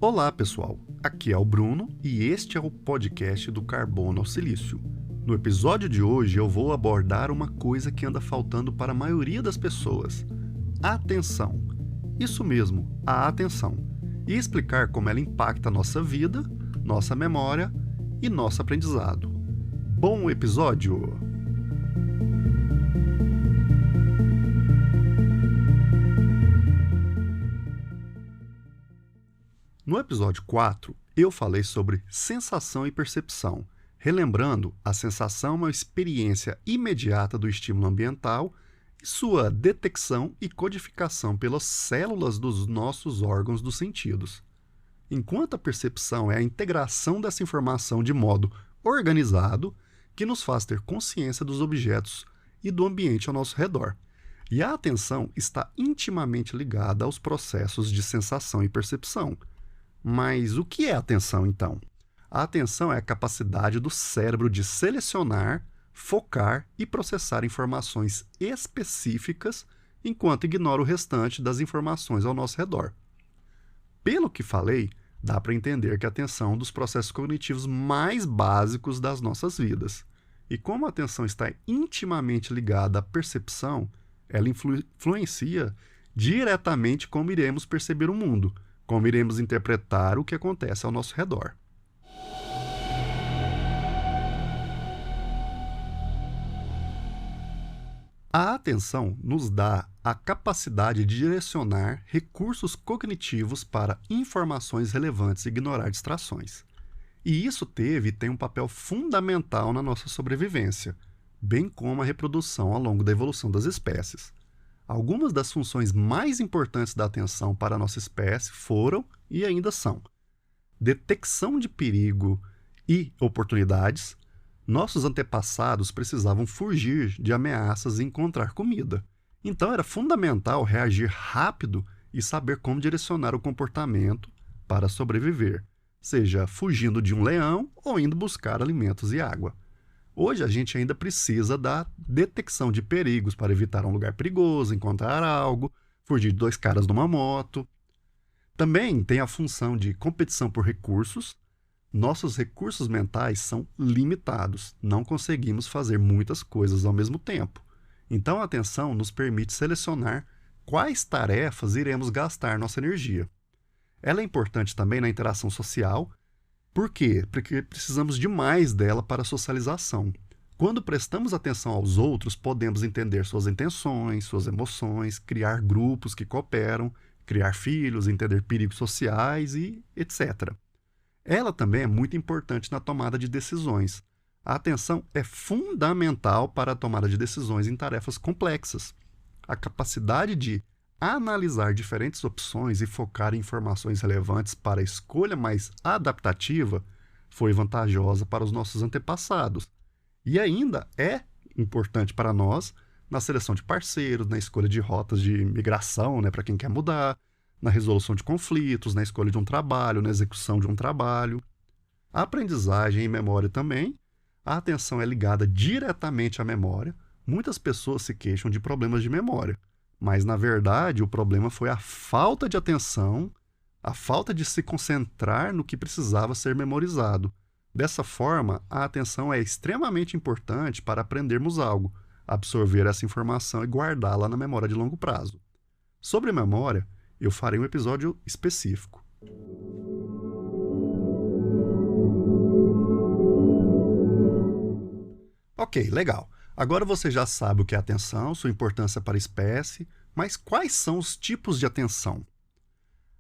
Olá pessoal, aqui é o Bruno e este é o podcast do Carbono ao Silício. No episódio de hoje eu vou abordar uma coisa que anda faltando para a maioria das pessoas: atenção. Isso mesmo, a atenção. E explicar como ela impacta a nossa vida, nossa memória e nosso aprendizado. Bom episódio! No episódio 4, eu falei sobre sensação e percepção. Relembrando, a sensação é uma experiência imediata do estímulo ambiental e sua detecção e codificação pelas células dos nossos órgãos dos sentidos. Enquanto a percepção é a integração dessa informação de modo organizado, que nos faz ter consciência dos objetos e do ambiente ao nosso redor. E a atenção está intimamente ligada aos processos de sensação e percepção. Mas o que é atenção, então? A atenção é a capacidade do cérebro de selecionar, focar e processar informações específicas, enquanto ignora o restante das informações ao nosso redor. Pelo que falei, dá para entender que a atenção é um dos processos cognitivos mais básicos das nossas vidas. E como a atenção está intimamente ligada à percepção, ela influencia diretamente como iremos perceber o mundo, como iremos interpretar o que acontece ao nosso redor. A atenção nos dá a capacidade de direcionar recursos cognitivos para informações relevantes e ignorar distrações. E isso teve e tem um papel fundamental na nossa sobrevivência, bem como a reprodução ao longo da evolução das espécies. Algumas das funções mais importantes da atenção para a nossa espécie foram e ainda são: detecção de perigo e oportunidades. Nossos antepassados precisavam fugir de ameaças e encontrar comida. Então era fundamental reagir rápido e saber como direcionar o comportamento para sobreviver, seja fugindo de um leão ou indo buscar alimentos e água. Hoje a gente ainda precisa da detecção de perigos para evitar um lugar perigoso, encontrar algo, fugir de dois caras numa moto. Também tem a função de competição por recursos. Nossos recursos mentais são limitados, não conseguimos fazer muitas coisas ao mesmo tempo. Então a atenção nos permite selecionar quais tarefas iremos gastar nossa energia. Ela é importante também na interação social. Por quê? Porque precisamos demais dela para a socialização. Quando prestamos atenção aos outros, podemos entender suas intenções, suas emoções, criar grupos que cooperam, criar filhos, entender perigos sociais e etc. Ela também é muito importante na tomada de decisões. A atenção é fundamental para a tomada de decisões em tarefas complexas. A capacidade de analisar diferentes opções e focar em informações relevantes para a escolha mais adaptativa foi vantajosa para os nossos antepassados. E ainda é importante para nós na seleção de parceiros, na escolha de rotas de migração, para quem quer mudar, na resolução de conflitos, na escolha de um trabalho, na execução de um trabalho. A aprendizagem e memória também. A atenção é ligada diretamente à memória. Muitas pessoas se queixam de problemas de memória. Mas, na verdade, o problema foi a falta de atenção, a falta de se concentrar no que precisava ser memorizado. Dessa forma, a atenção é extremamente importante para aprendermos algo, absorver essa informação e guardá-la na memória de longo prazo. Sobre memória, eu farei um episódio específico. Ok, legal. Agora você já sabe o que é atenção, sua importância para a espécie, mas quais são os tipos de atenção?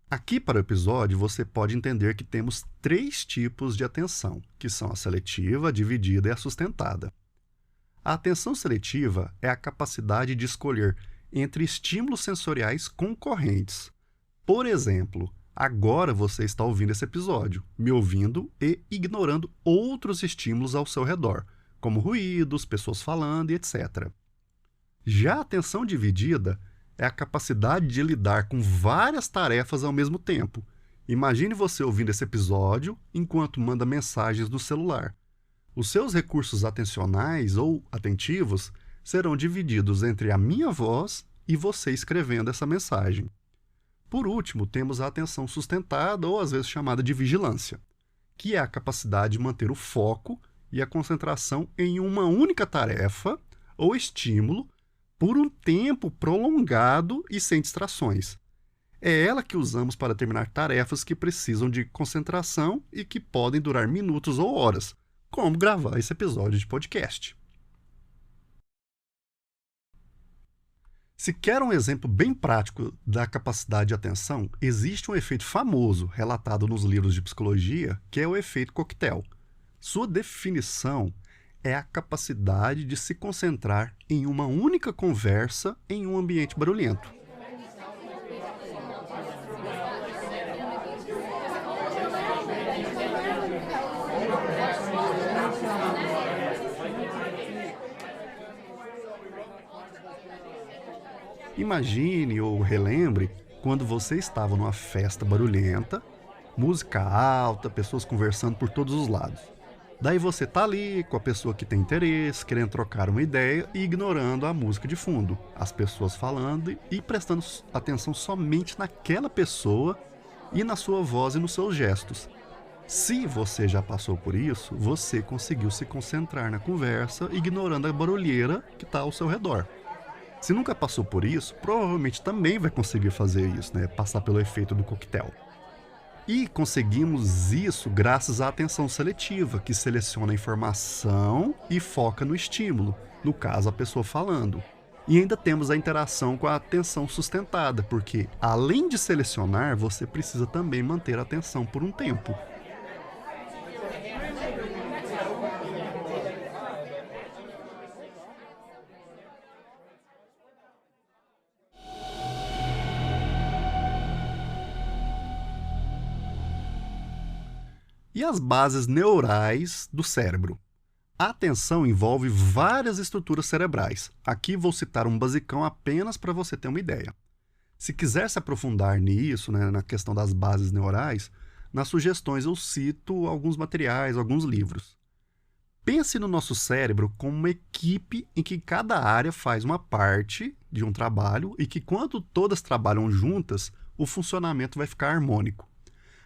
Aqui para o episódio você pode entender que temos 3 tipos de atenção, que são a seletiva, a dividida e a sustentada. A atenção seletiva é a capacidade de escolher entre estímulos sensoriais concorrentes. Por exemplo, agora você está ouvindo esse episódio, me ouvindo e ignorando outros estímulos ao seu redor, como ruídos, pessoas falando e etc. Já a atenção dividida é a capacidade de lidar com várias tarefas ao mesmo tempo. Imagine você ouvindo esse episódio enquanto manda mensagens no celular. Os seus recursos atencionais ou atentivos serão divididos entre a minha voz e você escrevendo essa mensagem. Por último, temos a atenção sustentada, ou às vezes chamada de vigilância, que é a capacidade de manter o foco e a concentração em uma única tarefa ou estímulo por um tempo prolongado e sem distrações. É ela que usamos para terminar tarefas que precisam de concentração e que podem durar minutos ou horas, como gravar esse episódio de podcast. Se quer um exemplo bem prático da capacidade de atenção, existe um efeito famoso relatado nos livros de psicologia, que é o efeito coquetel. Sua definição é a capacidade de se concentrar em uma única conversa em um ambiente barulhento. Imagine ou relembre quando você estava numa festa barulhenta, música alta, pessoas conversando por todos os lados. Daí você tá ali com a pessoa que tem interesse, querendo trocar uma ideia e ignorando a música de fundo, as pessoas falando e prestando atenção somente naquela pessoa e na sua voz e nos seus gestos. Se você já passou por isso, você conseguiu se concentrar na conversa, ignorando a barulheira que está ao seu redor. Se nunca passou por isso, provavelmente também vai conseguir fazer isso, né? Passar pelo efeito do coquetel. E conseguimos isso graças à atenção seletiva, que seleciona a informação e foca no estímulo, no caso a pessoa falando. E ainda temos a interação com a atenção sustentada, porque além de selecionar, você precisa também manter a atenção por um tempo. E as bases neurais do cérebro. A atenção envolve várias estruturas cerebrais. Aqui vou citar um basicão apenas para você ter uma ideia. Se quiser se aprofundar nisso, né, na questão das bases neurais, nas sugestões eu cito alguns materiais, alguns livros. Pense no nosso cérebro como uma equipe em que cada área faz uma parte de um trabalho e que quando todas trabalham juntas, o funcionamento vai ficar harmônico.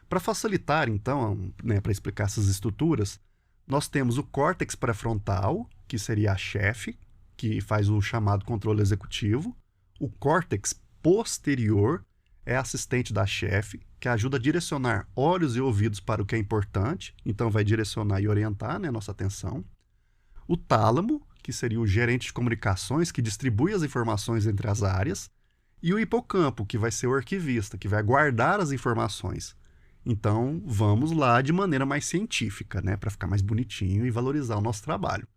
Para facilitar, então, né, para explicar essas estruturas, nós temos o córtex pré-frontal, que seria a chefe, que faz o chamado controle executivo. O córtex posterior é assistente da chefe, que ajuda a direcionar olhos e ouvidos para o que é importante, então vai direcionar e orientar, né, nossa atenção. O tálamo, que seria o gerente de comunicações, que distribui as informações entre as áreas. E o hipocampo, que vai ser o arquivista, que vai guardar as informações. Então, vamos lá de maneira mais científica, né, para ficar mais bonitinho e valorizar o nosso trabalho.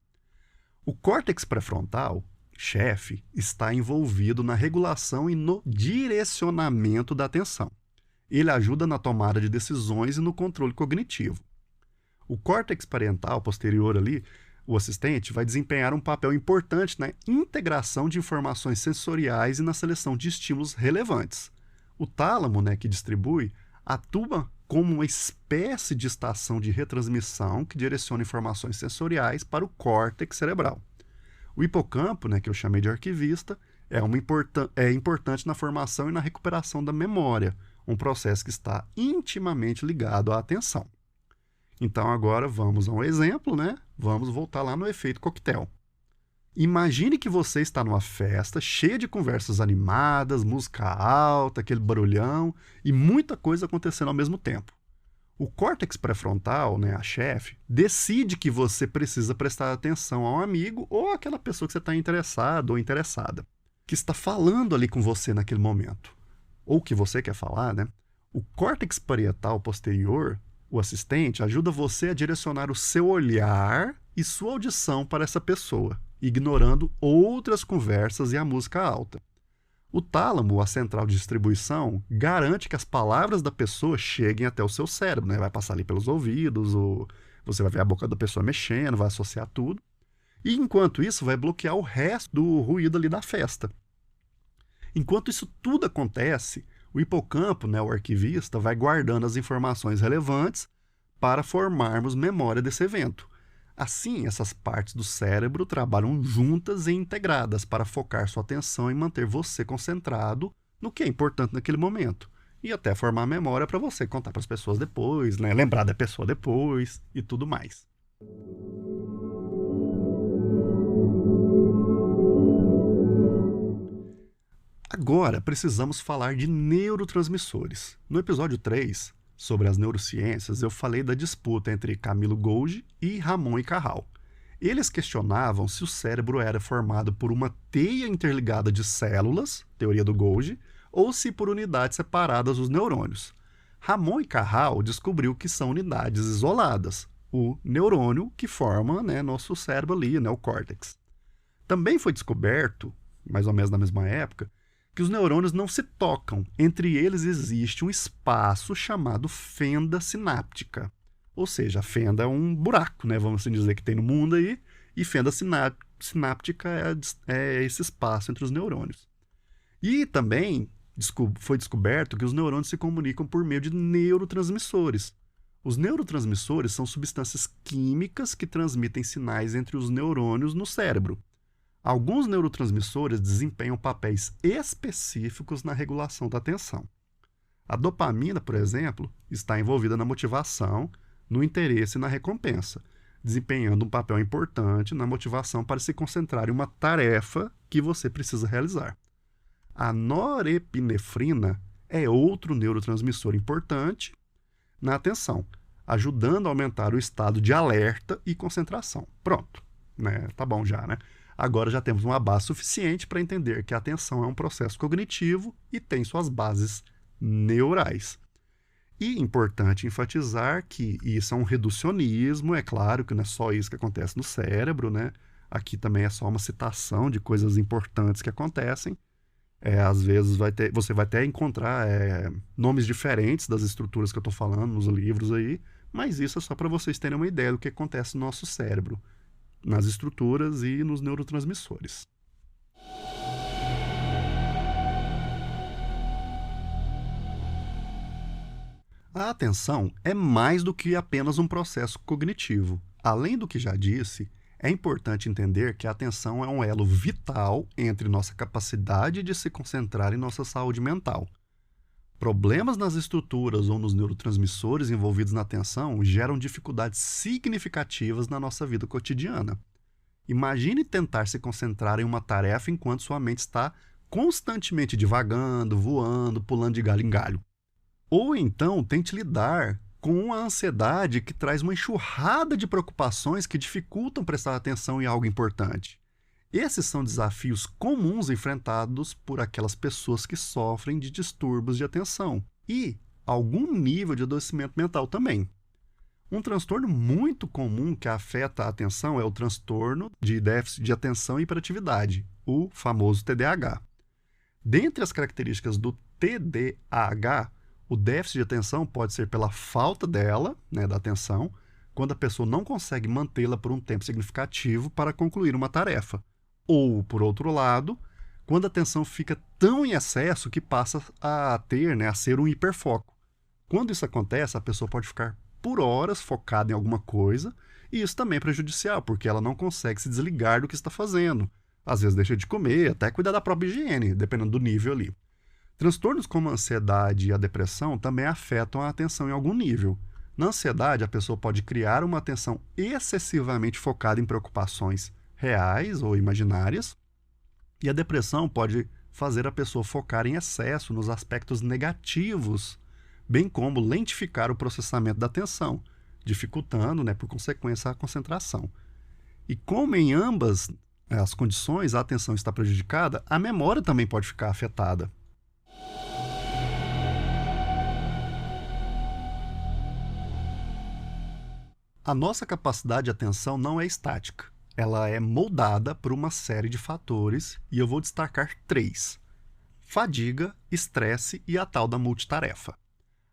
O córtex pré-frontal, chefe, está envolvido na regulação e no direcionamento da atenção. Ele ajuda na tomada de decisões e no controle cognitivo. O córtex parental posterior ali, o assistente, vai desempenhar um papel importante na integração de informações sensoriais e na seleção de estímulos relevantes. O tálamo, né, que distribui, atua como uma espécie de estação de retransmissão que direciona informações sensoriais para o córtex cerebral. O hipocampo, né, que eu chamei de arquivista, é importante na formação e na recuperação da memória, um processo que está intimamente ligado à atenção. Então agora vamos a um exemplo, né? Vamos voltar lá no efeito coquetel. Imagine que você está numa festa cheia de conversas animadas, música alta, aquele barulhão e muita coisa acontecendo ao mesmo tempo. O córtex pré-frontal, né, a chefe, decide que você precisa prestar atenção a um amigo ou àquela pessoa que você está interessado ou interessada, que está falando ali com você naquele momento, ou que você quer falar, né? O córtex parietal posterior, o assistente, ajuda você a direcionar o seu olhar e sua audição para essa pessoa, ignorando outras conversas e a música alta. O tálamo, a central de distribuição, garante que as palavras da pessoa cheguem até o seu cérebro, né? Vai passar ali pelos ouvidos, ou você vai ver a boca da pessoa mexendo, vai associar tudo. E enquanto isso, vai bloquear o resto do ruído ali da festa. Enquanto isso tudo acontece, o hipocampo, né, o arquivista, vai guardando as informações relevantes para formarmos memória desse evento. Assim, essas partes do cérebro trabalham juntas e integradas para focar sua atenção e manter você concentrado no que é importante naquele momento. e até formar memória para você contar para as pessoas depois, né? Lembrar da pessoa depois e tudo mais. Agora precisamos falar de neurotransmissores. No episódio 3, sobre as neurociências, eu falei da disputa entre Camilo Golgi e Ramon e Cajal. Eles questionavam se o cérebro era formado por uma teia interligada de células, teoria do Golgi, ou se por unidades separadas os neurônios. Ramon e Cajal descobriu que são unidades isoladas, o neurônio que forma, né, nosso cérebro ali, né, o córtex. Também foi descoberto, mais ou menos na mesma época, que os neurônios não se tocam. Entre eles existe um espaço chamado fenda sináptica. Ou seja, a fenda é um buraco, né, vamos assim dizer, que tem no mundo aí, e fenda sináptica é esse espaço entre os neurônios. E também foi descoberto que os neurônios se comunicam por meio de neurotransmissores. Os neurotransmissores são substâncias químicas que transmitem sinais entre os neurônios no cérebro. Alguns neurotransmissores desempenham papéis específicos na regulação da atenção. A dopamina, por exemplo, está envolvida na motivação, no interesse e na recompensa, desempenhando um papel importante na motivação para se concentrar em uma tarefa que você precisa realizar. A norepinefrina é outro neurotransmissor importante na atenção, ajudando a aumentar o estado de alerta e concentração. Pronto, né? Tá bom já, né? Agora já temos uma base suficiente para entender que a atenção é um processo cognitivo e tem suas bases neurais. E importante enfatizar que isso é um reducionismo, é claro que não é só isso que acontece no cérebro, né? Aqui também é só uma citação de coisas importantes que acontecem. Às vezes você vai até encontrar nomes diferentes das estruturas que eu estou falando nos livros aí, mas isso é só para vocês terem uma ideia do que acontece no nosso cérebro, nas estruturas e nos neurotransmissores. A atenção é mais do que apenas um processo cognitivo. Além do que já disse, é importante entender que a atenção é um elo vital entre nossa capacidade de se concentrar e nossa saúde mental. Problemas nas estruturas ou nos neurotransmissores envolvidos na atenção geram dificuldades significativas na nossa vida cotidiana. Imagine tentar se concentrar em uma tarefa enquanto sua mente está constantemente divagando, voando, pulando de galho em galho. Ou então tente lidar com a ansiedade que traz uma enxurrada de preocupações que dificultam prestar atenção em algo importante. Esses são desafios comuns enfrentados por aquelas pessoas que sofrem de distúrbios de atenção e algum nível de adoecimento mental também. Um transtorno muito comum que afeta a atenção é o transtorno de déficit de atenção e hiperatividade, o famoso TDAH. Dentre as características do TDAH, o déficit de atenção pode ser pela falta dela, né, da atenção, quando a pessoa não consegue mantê-la por um tempo significativo para concluir uma tarefa. Ou, por outro lado, quando a atenção fica tão em excesso que passa a ser um hiperfoco. Quando isso acontece, a pessoa pode ficar por horas focada em alguma coisa, e isso também é prejudicial, porque ela não consegue se desligar do que está fazendo. Às vezes deixa de comer, até cuidar da própria higiene, dependendo do nível ali. Transtornos como a ansiedade e a depressão também afetam a atenção em algum nível. Na ansiedade, a pessoa pode criar uma atenção excessivamente focada em preocupações reais ou imaginárias, e a depressão pode fazer a pessoa focar em excesso nos aspectos negativos, bem como lentificar o processamento da atenção, dificultando, por consequência, a concentração. E como em ambas as condições a atenção está prejudicada, a memória também pode ficar afetada. A nossa capacidade de atenção não é estática. Ela é moldada por uma série de fatores e eu vou destacar 3. Fadiga, estresse e a tal da multitarefa.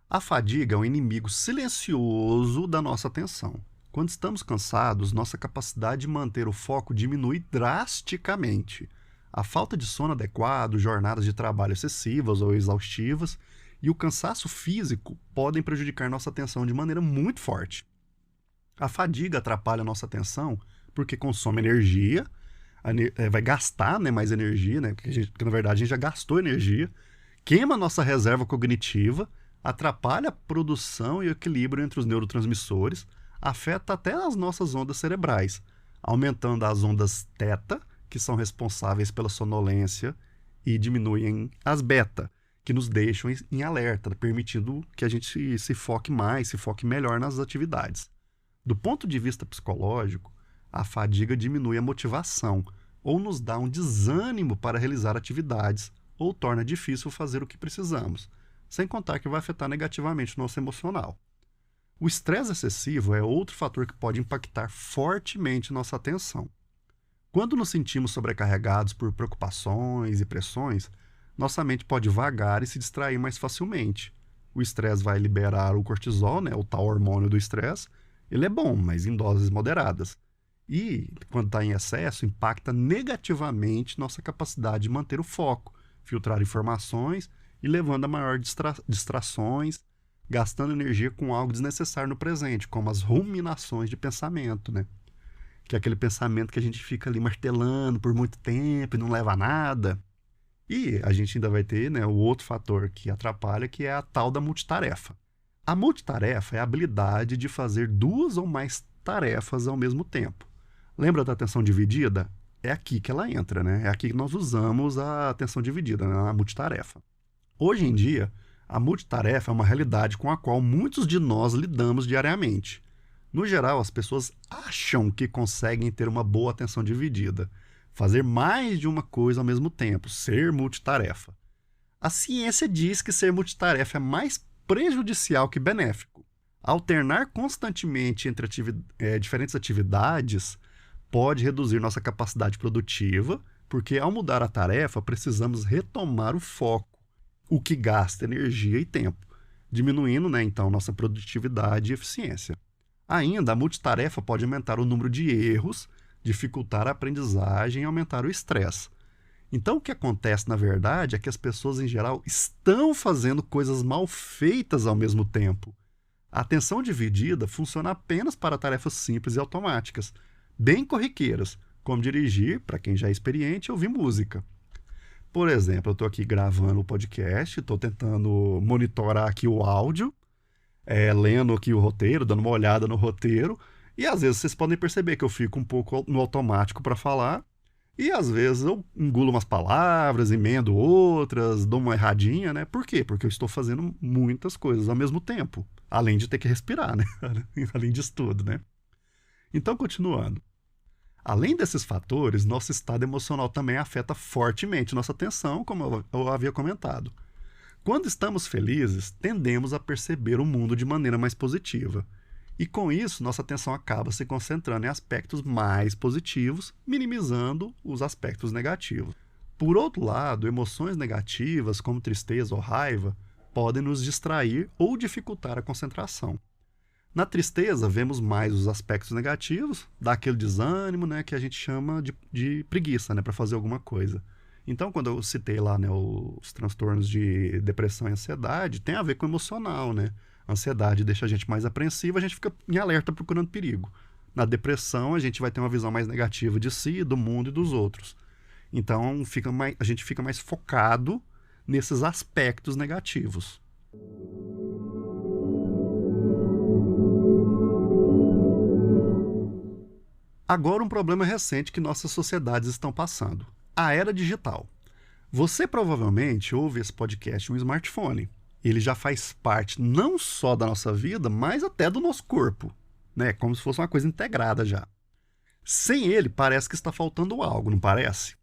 A fadiga é um inimigo silencioso da nossa atenção. Quando estamos cansados, nossa capacidade de manter o foco diminui drasticamente. A falta de sono adequado, jornadas de trabalho excessivas ou exaustivas e o cansaço físico podem prejudicar nossa atenção de maneira muito forte. A fadiga atrapalha a nossa atenção porque consome energia, vai gastar mais energia, porque na verdade a gente já gastou energia, queima nossa reserva cognitiva, atrapalha a produção e o equilíbrio entre os neurotransmissores, afeta até as nossas ondas cerebrais, aumentando as ondas θ, que são responsáveis pela sonolência, e diminuem as beta, que nos deixam em alerta, permitindo que a gente se foque mais, se foque melhor nas atividades. Do ponto de vista psicológico, a fadiga diminui a motivação, ou nos dá um desânimo para realizar atividades, ou torna difícil fazer o que precisamos, sem contar que vai afetar negativamente o nosso emocional. O estresse excessivo é outro fator que pode impactar fortemente nossa atenção. Quando nos sentimos sobrecarregados por preocupações e pressões, nossa mente pode vagar e se distrair mais facilmente. O estresse vai liberar o cortisol, o tal hormônio do estresse. Ele é bom, mas em doses moderadas. E, quando está em excesso, impacta negativamente nossa capacidade de manter o foco, filtrar informações e levando a maior distrações, gastando energia com algo desnecessário no presente, como as ruminações de pensamento, que é aquele pensamento que a gente fica ali martelando por muito tempo e não leva a nada. E a gente ainda vai ter o outro fator que atrapalha, que é a tal da multitarefa. A multitarefa é a habilidade de fazer 2 ou mais tarefas ao mesmo tempo. Lembra da atenção dividida? É aqui que ela entra, É aqui que nós usamos a atenção dividida, a multitarefa. Hoje em dia, a multitarefa é uma realidade com a qual muitos de nós lidamos diariamente. No geral, as pessoas acham que conseguem ter uma boa atenção dividida, fazer mais de uma coisa ao mesmo tempo, ser multitarefa. A ciência diz que ser multitarefa é mais prejudicial que benéfico. Alternar constantemente entre diferentes atividades pode reduzir nossa capacidade produtiva, porque ao mudar a tarefa, precisamos retomar o foco, o que gasta energia e tempo, diminuindo, então, nossa produtividade e eficiência. Ainda, a multitarefa pode aumentar o número de erros, dificultar a aprendizagem e aumentar o estresse. Então, o que acontece, na verdade, é que as pessoas, em geral, estão fazendo coisas mal feitas ao mesmo tempo. A atenção dividida funciona apenas para tarefas simples e automáticas, bem corriqueiras, como dirigir, para quem já é experiente, e ouvir música. Por exemplo, eu estou aqui gravando o podcast, estou tentando monitorar aqui o áudio, lendo aqui o roteiro, dando uma olhada no roteiro, e às vezes vocês podem perceber que eu fico um pouco no automático para falar, e às vezes eu engulo umas palavras, emendo outras, dou uma erradinha, Por quê? Porque eu estou fazendo muitas coisas ao mesmo tempo, além de ter que respirar, Além disso tudo, Então, continuando. Além desses fatores, nosso estado emocional também afeta fortemente nossa atenção, como eu havia comentado. Quando estamos felizes, tendemos a perceber o mundo de maneira mais positiva. E com isso, nossa atenção acaba se concentrando em aspectos mais positivos, minimizando os aspectos negativos. Por outro lado, emoções negativas, como tristeza ou raiva, podem nos distrair ou dificultar a concentração. Na tristeza, vemos mais os aspectos negativos, dá aquele desânimo, que a gente chama de preguiça, para fazer alguma coisa. Então, quando eu citei lá, os transtornos de depressão e ansiedade, tem a ver com o emocional, A ansiedade deixa a gente mais apreensiva, a gente fica em alerta procurando perigo. Na depressão, a gente vai ter uma visão mais negativa de si, do mundo e dos outros. Então, a gente fica mais focado nesses aspectos negativos. Agora, um problema recente que nossas sociedades estão passando: a era digital. Você provavelmente ouve esse podcast em um smartphone. Ele já faz parte não só da nossa vida, mas até do nosso corpo, Como se fosse uma coisa integrada já. Sem ele, parece que está faltando algo, não parece?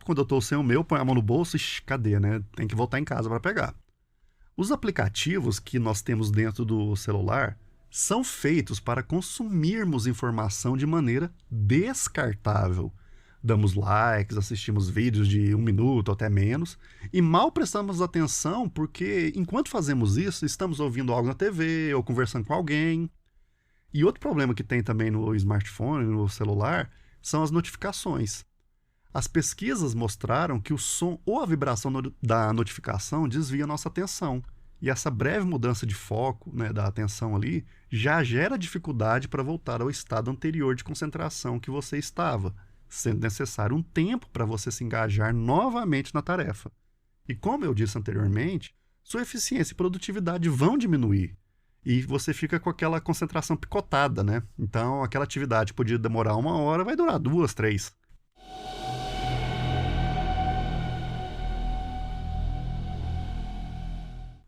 Quando eu estou sem o meu, ponho a mão no bolso e cadê, Tem que voltar em casa para pegar. Os aplicativos que nós temos dentro do celular são feitos para consumirmos informação de maneira descartável. Damos likes, assistimos vídeos de 1 minuto ou até menos, e mal prestamos atenção porque, enquanto fazemos isso, estamos ouvindo algo na TV ou conversando com alguém. E outro problema que tem também no smartphone, no celular, são as notificações. As pesquisas mostraram que o som ou a vibração da notificação desvia nossa atenção. E essa breve mudança de foco, da atenção ali, já gera dificuldade para voltar ao estado anterior de concentração que você estava, sendo necessário um tempo para você se engajar novamente na tarefa. E como eu disse anteriormente, sua eficiência e produtividade vão diminuir. E você fica com aquela concentração picotada, né? Então, aquela atividade que podia demorar 1 hora vai durar 2, 3.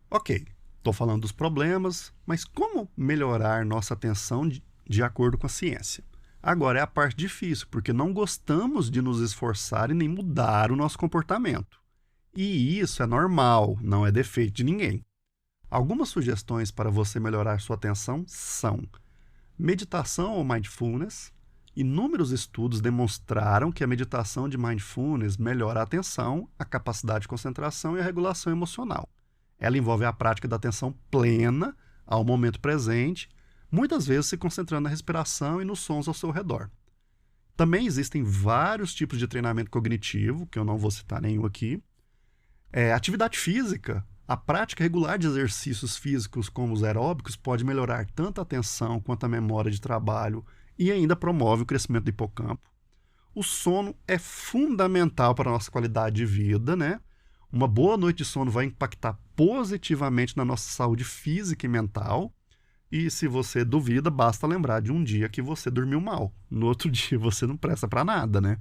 Ok, estou falando dos problemas, mas como melhorar nossa atenção de acordo com a ciência? Agora é a parte difícil, porque não gostamos de nos esforçar e nem mudar o nosso comportamento. E isso é normal, não é defeito de ninguém. Algumas sugestões para você melhorar sua atenção são meditação ou mindfulness. Inúmeros estudos demonstraram que a meditação de mindfulness melhora a atenção, a capacidade de concentração e a regulação emocional. Ela envolve a prática da atenção plena ao momento presente, muitas vezes se concentrando na respiração e nos sons ao seu redor. Também existem vários tipos de treinamento cognitivo, que eu não vou citar nenhum aqui. Atividade física. A prática regular de exercícios físicos como os aeróbicos pode melhorar tanto a atenção quanto a memória de trabalho e ainda promove o crescimento do hipocampo. O sono é fundamental para a nossa qualidade de vida, né? Uma boa noite de sono vai impactar positivamente na nossa saúde física e mental. E se você duvida, basta lembrar de um dia que você dormiu mal. No outro dia você não presta para nada, né?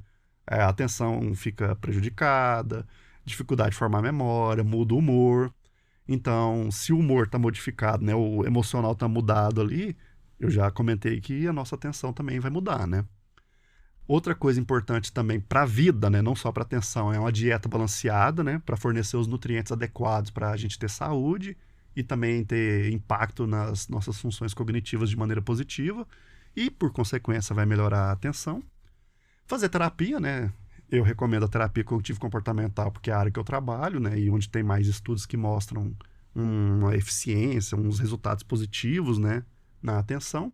A atenção fica prejudicada, dificuldade de formar memória, muda o humor. Então, se o humor está modificado, né, o emocional está mudado ali, eu já comentei que a nossa atenção também vai mudar, né? Outra coisa importante também para a vida, né, não só para a atenção, é uma dieta balanceada, né, para fornecer os nutrientes adequados para a gente ter saúde e também ter impacto nas nossas funções cognitivas de maneira positiva e, por consequência, vai melhorar a atenção. Fazer terapia, né? Eu recomendo a terapia cognitivo-comportamental porque é a área que eu trabalho, né, e onde tem mais estudos que mostram uma eficiência, uns resultados positivos, né, na atenção.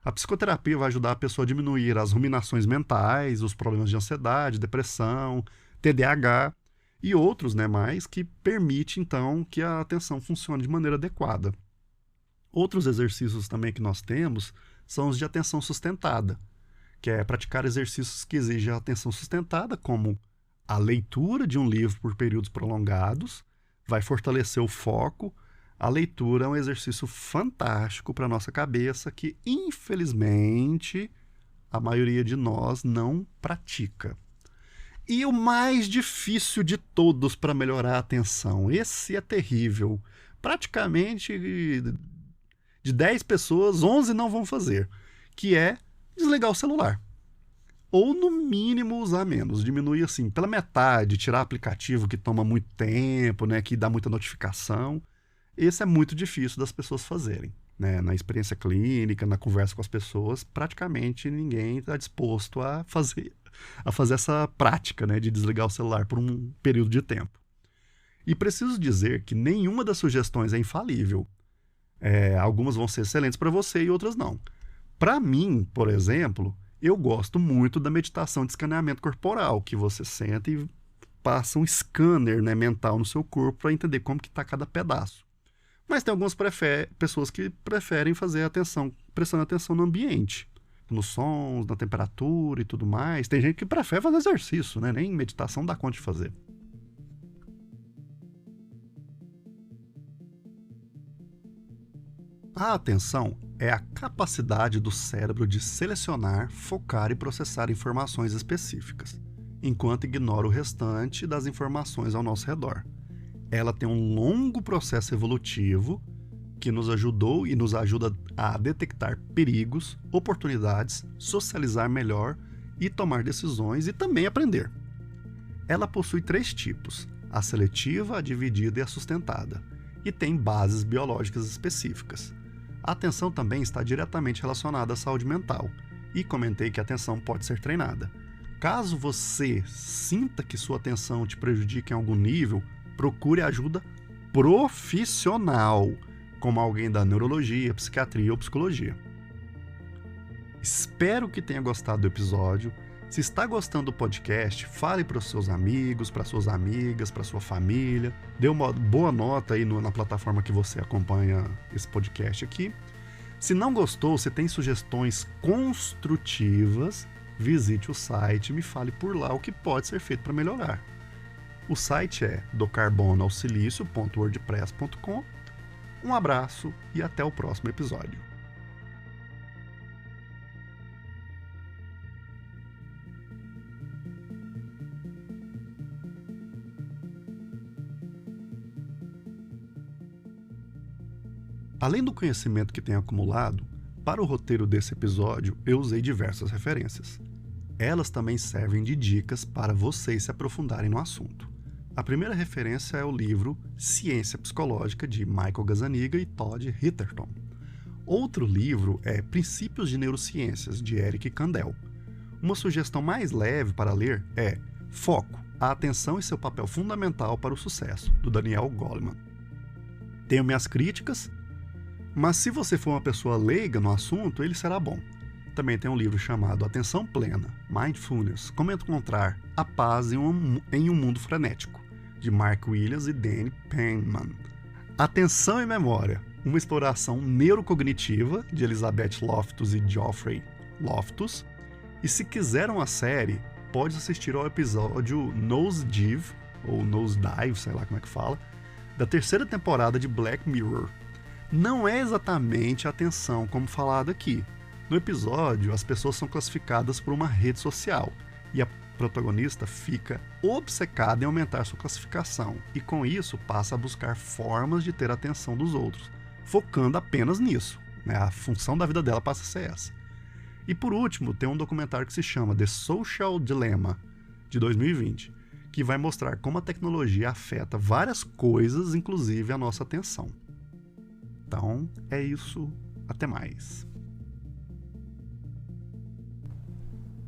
A psicoterapia vai ajudar a pessoa a diminuir as ruminações mentais, os problemas de ansiedade, depressão, TDAH e outros, né, mais, que permite, então, que a atenção funcione de maneira adequada. Outros exercícios também que nós temos são os de atenção sustentada, que é praticar exercícios que exigem a atenção sustentada, como a leitura de um livro por períodos prolongados, vai fortalecer o foco. A leitura é um exercício fantástico para a nossa cabeça que, infelizmente, a maioria de nós não pratica. E o mais difícil de todos para melhorar a atenção, esse é terrível. Praticamente de 10 pessoas, 11 não vão fazer, que é desligar o celular. Ou, no mínimo, usar menos. Diminuir, assim, pela metade, tirar aplicativo que toma muito tempo, né, que dá muita notificação. Esse é muito difícil das pessoas fazerem, né? Na experiência clínica, na conversa com as pessoas, praticamente ninguém está disposto a fazer essa prática, né, de desligar o celular por um período de tempo. E preciso dizer que nenhuma das sugestões é infalível. Algumas vão ser excelentes para você e outras não. Para mim, por exemplo, eu gosto muito da meditação de escaneamento corporal, que você senta e passa um scanner, né, mental no seu corpo para entender como que está cada pedaço. Mas tem algumas pessoas que preferem fazer prestando atenção no ambiente, nos sons, na temperatura e tudo mais. Tem gente que prefere fazer exercício, né? Nem meditação dá conta de fazer. A atenção é a capacidade do cérebro de selecionar, focar e processar informações específicas, enquanto ignora o restante das informações ao nosso redor. Ela tem um longo processo evolutivo que nos ajudou e nos ajuda a detectar perigos, oportunidades, socializar melhor e tomar decisões e também aprender. Ela possui 3 tipos: a seletiva, a dividida e a sustentada, e tem bases biológicas específicas. A atenção também está diretamente relacionada à saúde mental, e comentei que a atenção pode ser treinada. Caso você sinta que sua atenção te prejudica em algum nível, procure ajuda profissional, como alguém da neurologia, psiquiatria ou psicologia. Espero que tenha gostado do episódio. Se está gostando do podcast, fale para os seus amigos, para suas amigas, para sua família. Dê uma boa nota aí na plataforma que você acompanha esse podcast aqui. Se não gostou, se tem sugestões construtivas, visite o site e me fale por lá o que pode ser feito para melhorar. O site é docarbonoausilício.wordpress.com. Um abraço e até o próximo episódio. Além do conhecimento que tenho acumulado, para o roteiro desse episódio eu usei diversas referências. Elas também servem de dicas para vocês se aprofundarem no assunto. A primeira referência é o livro Ciência Psicológica, de Michael Gazzaniga e Todd Hitterton. Outro livro é Princípios de Neurociências, de Eric Kandel. Uma sugestão mais leve para ler é Foco, a atenção e seu papel fundamental para o sucesso, do Daniel Goleman. Tenho minhas críticas, mas se você for uma pessoa leiga no assunto, ele será bom. Também tem um livro chamado Atenção Plena, Mindfulness, Como Encontrar a Paz em um Mundo Frenético, de Mark Williams e Danny Penman. Atenção e Memória, uma exploração neurocognitiva, de Elizabeth Loftus e Geoffrey Loftus. E se quiser uma série, pode assistir ao episódio Nosedive, ou Nosedive, sei lá como é que fala, da terceira temporada de Black Mirror. Não é exatamente a atenção como falado aqui. No episódio, as pessoas são classificadas por uma rede social e a protagonista fica obcecada em aumentar sua classificação e com isso passa a buscar formas de ter a atenção dos outros, focando apenas nisso. A função da vida dela passa a ser essa. E por último, tem um documentário que se chama The Social Dilemma, de 2020, que vai mostrar como a tecnologia afeta várias coisas, inclusive a nossa atenção. Então, é isso. Até mais.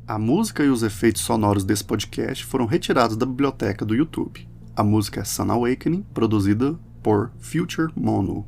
A música e os efeitos sonoros desse podcast foram retirados da biblioteca do YouTube. A música é Sun Awakening, produzida por Future Mono.